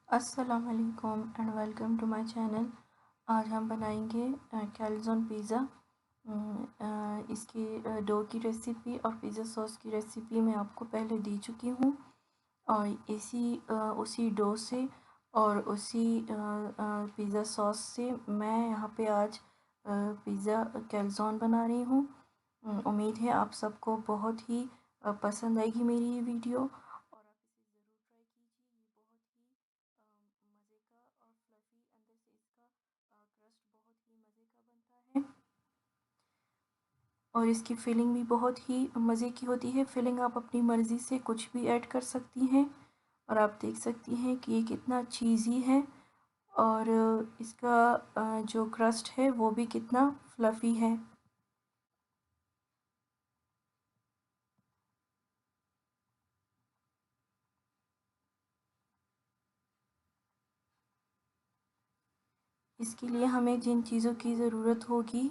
अस्सलाम वालेकुम and welcome to my channel. आज हम बनाएंगे कैल्ज़ोन पिज़्ज़ा। इसकी डो की रेसिपी और पिज़्ज़ा सॉस की रेसिपी मैं आपको पहले दे चुकी हूँ। और उसी डो से और उसी पिज़्ज़ा सॉस से मैं यहाँ पे आज पिज़्ज़ा कैल्ज़ोन बना रही हूँ। उम्मीद है आप सबको बहुत ही पसंद आएगी मेरी ये वीडियो, और आप इसे ज़रूर ट्राई कीजिए। ये बहुत ही मज़े का और फ्लफ़ी, अंदर से इसका क्रस्ट बहुत ही मज़े का बनता है, और इसकी फिलिंग भी बहुत ही मज़े की होती है। फिलिंग आप अपनी मर्ज़ी से कुछ भी ऐड कर सकती हैं, और आप देख सकती हैं कि ये कितना चीज़ी है, और इसका जो क्रस्ट है वो भी कितना फ्लफ़ी है। इसके लिए हमें जिन चीज़ों की ज़रूरत होगी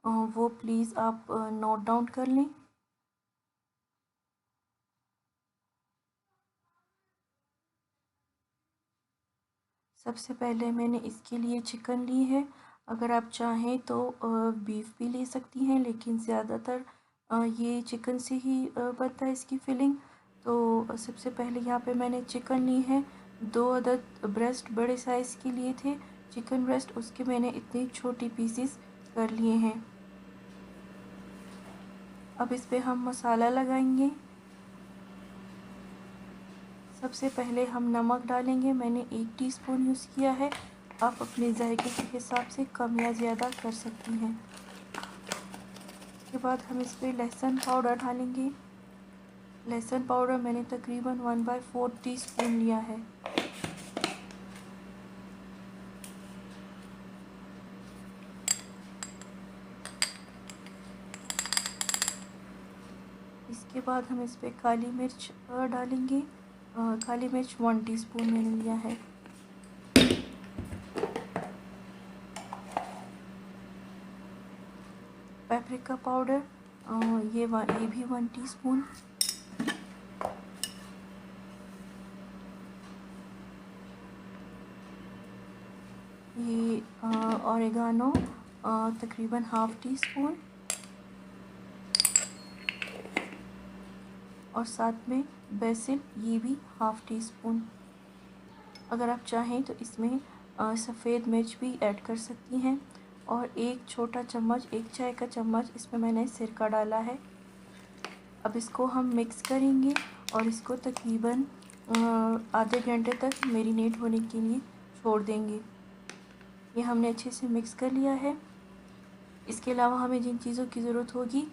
वो प्लीज़ आप नोट डाउन कर लें। सबसे पहले मैंने इसके लिए चिकन ली है। अगर आप चाहें तो बीफ भी ले सकती हैं, लेकिन ज़्यादातर ये चिकन से ही बनता है इसकी फिलिंग। तो सबसे पहले यहाँ पे मैंने चिकन ली है। 2 अदद ब्रेस्ट बड़े साइज़ के लिए थे चिकन ब्रेस्ट, उसके मैंने इतनी छोटी पीसेस कर लिए हैं। अब इस पे हम मसाला लगाएंगे। सबसे पहले हम नमक डालेंगे। मैंने 1 टीस्पून यूज़ किया है। आप अपने जायके के हिसाब से कम या ज़्यादा कर सकती हैं। उसके बाद हम इस पर लहसुन पाउडर डालेंगे। लहसुन पाउडर मैंने तकरीबन 1/4 टीस्पून लिया है। इसके बाद हम इस पर काली मिर्च डालेंगे। काली मिर्च 1 टीस्पून मैंने लिया है। पेपरिका पाउडर ये भी 1 टीस्पून। ये ऑरिगानो तकरीबन हाफ़ टीस्पून, और साथ में बेसिल ये भी हाफ़ टीस्पून। अगर आप चाहें तो इसमें सफ़ेद मिर्च भी ऐड कर सकती हैं। और 1 छोटा चम्मच, 1 चाय का चम्मच इसमें मैंने सिरका डाला है। अब इसको हम मिक्स करेंगे और इसको तकरीबन आधे घंटे तक मैरिनेट होने के लिए छोड़ देंगे। ये हमने अच्छे से मिक्स कर लिया है। इसके अलावा हमें जिन चीज़ों की ज़रूरत होगी,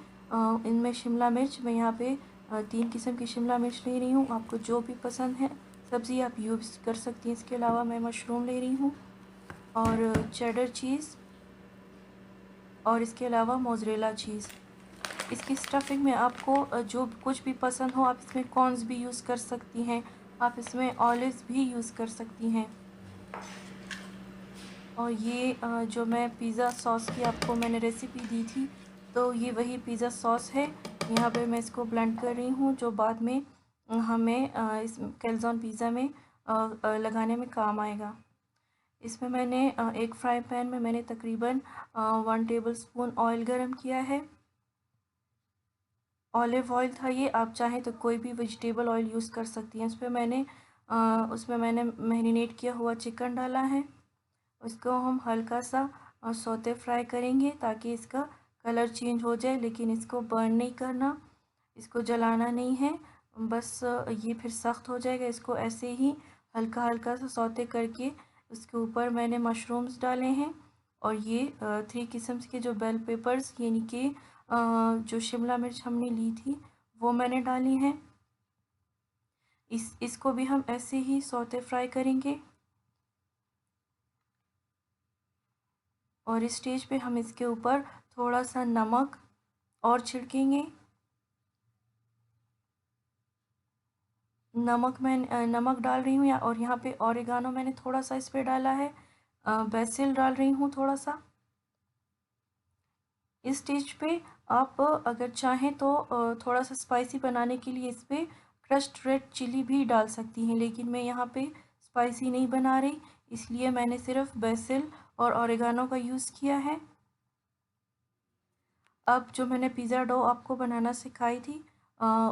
इनमें शिमला मिर्च, मैं यहाँ पे 3 किस्म की शिमला मिर्च ले रही हूँ। आपको जो भी पसंद है सब्ज़ी आप यूज़ कर सकती हैं। इसके अलावा मैं मशरूम ले रही हूँ, और चेडर चीज़, और इसके अलावा मोज़रेला चीज़। इसकी स्टफिंग में आपको जो कुछ भी पसंद हो, आप इसमें कॉर्न्स भी यूज़ कर सकती हैं, आप इसमें ऑलिव्स भी यूज़ कर सकती हैं। और ये जो मैं पिज़्ज़ा सॉस की आपको मैंने रेसिपी दी थी, तो ये वही पिज़्ज़ा सॉस है। यहाँ पे मैं इसको ब्लेंड कर रही हूँ, जो बाद में हमें इस कैल्ज़ोन पिज़्ज़ा में लगाने में काम आएगा। इसमें मैंने एक फ्राई पैन में मैंने तकरीबन 1 टेबलस्पून ऑयल गरम किया है। ऑलिव ऑयल था ये, आप चाहें तो कोई भी वेजिटेबल ऑयल यूज़ कर सकती हैं। उसमें मैंने मैरिनेट किया हुआ चिकन डाला है। उसको हम हल्का सा सौते फ्राई करेंगे ताकि इसका कलर चेंज हो जाए, लेकिन इसको बर्न नहीं करना, इसको जलाना नहीं है। बस ये फिर सख्त हो जाएगा। इसको ऐसे ही हल्का हल्का सा सौते करके उसके ऊपर मैंने मशरूम्स डाले हैं, और ये 3 किस्म के जो बेल पेपर्स, यानी कि जो शिमला मिर्च हमने ली थी वो मैंने डाली हैं। इसको भी हम ऐसे ही सौते फ्राई करेंगे। और इस स्टेज पे हम इसके ऊपर थोड़ा सा नमक और छिड़केंगे। नमक डाल रही हूँ, और यहाँ पे ऑरिगानो मैंने थोड़ा सा इस पे डाला है। बेसिल डाल रही हूँ थोड़ा सा। इस स्टेज पे आप अगर चाहें तो थोड़ा सा स्पाइसी बनाने के लिए इस पे क्रश्ड रेड चिली भी डाल सकती हैं, लेकिन मैं यहाँ पे स्पाइसी नहीं बना रही, इसलिए मैंने सिर्फ बेसिल और ओरिगानो का यूज़ किया है। अब जो मैंने पिज़्ज़ा डो आपको बनाना सिखाई थी,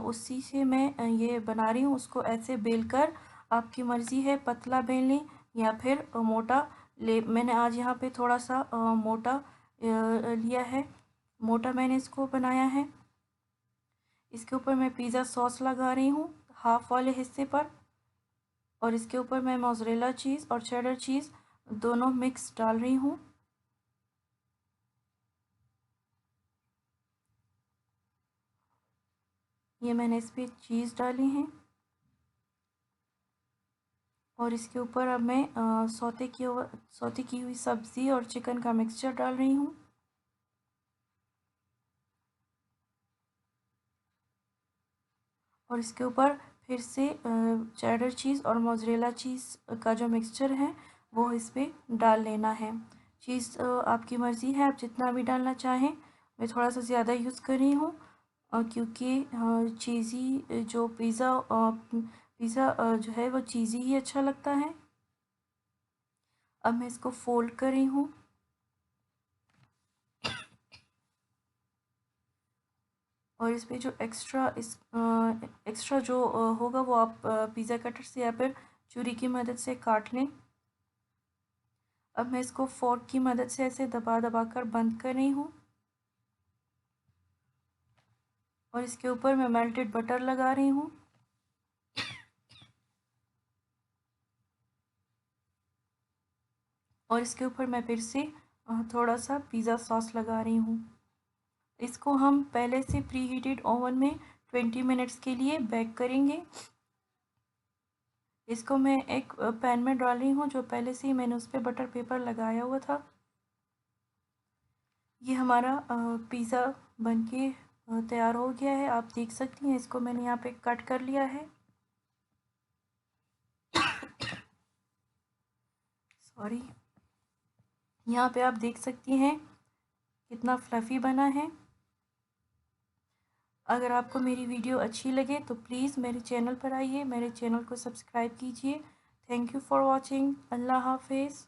उसी से मैं ये बना रही हूँ। उसको ऐसे बेल कर, आपकी मर्ज़ी है पतला बेल लें या फिर मोटा ले। मैंने आज यहाँ पे थोड़ा सा मोटा लिया है, मोटा मैंने इसको बनाया है। इसके ऊपर मैं पिज़्ज़ा सॉस लगा रही हूँ हाफ़ वाले हिस्से पर, और इसके ऊपर मैं मोज़रेला चीज़ और चेडर चीज़ दोनों मिक्स डाल रही हूँ। ये मैंने इस पर चीज़ डाली हैं, और इसके ऊपर अब मैं सौते की हुई सब्ज़ी और चिकन का मिक्सचर डाल रही हूँ। और इसके ऊपर फिर से चेडर चीज़ और मोज़रेला चीज़ का जो मिक्सचर है वो इस पर डाल लेना है। चीज़ आपकी मर्ज़ी है, आप जितना भी डालना चाहें। मैं थोड़ा सा ज़्यादा यूज़ कर रही हूँ क्योंकि चीज़ी जो पिज़्ज़ा जो है वो चीज़ी ही अच्छा लगता है। अब मैं इसको फोल्ड कर रही हूँ, और इस पे जो एक्स्ट्रा जो होगा वो आप पिज़्ज़ा कटर से या फिर छुरी की मदद से काट लें। अब मैं इसको फोर्क की मदद से ऐसे दबा दबा कर बंद कर रही हूँ, और इसके ऊपर मैं मेल्टेड बटर लगा रही हूँ। और इसके ऊपर मैं फिर से थोड़ा सा पिज़्ज़ा सॉस लगा रही हूँ। इसको हम पहले से प्री हीटेड ओवन में 20 मिनट्स के लिए बेक करेंगे। इसको मैं एक पैन में डाल रही हूँ जो पहले से ही मैंने उस पर बटर पेपर लगाया हुआ था। ये हमारा पिज़्ज़ा बनके तैयार हो गया है, आप देख सकती हैं। इसको मैंने यहाँ पे कट कर लिया है। सॉरी, यहाँ पे आप देख सकती हैं कितना फ्लफ़ी बना है। अगर आपको मेरी वीडियो अच्छी लगे तो प्लीज़ मेरे चैनल पर आइए, मेरे चैनल को सब्सक्राइब कीजिए। Thank you for watching. अल्लाह हाफिज़।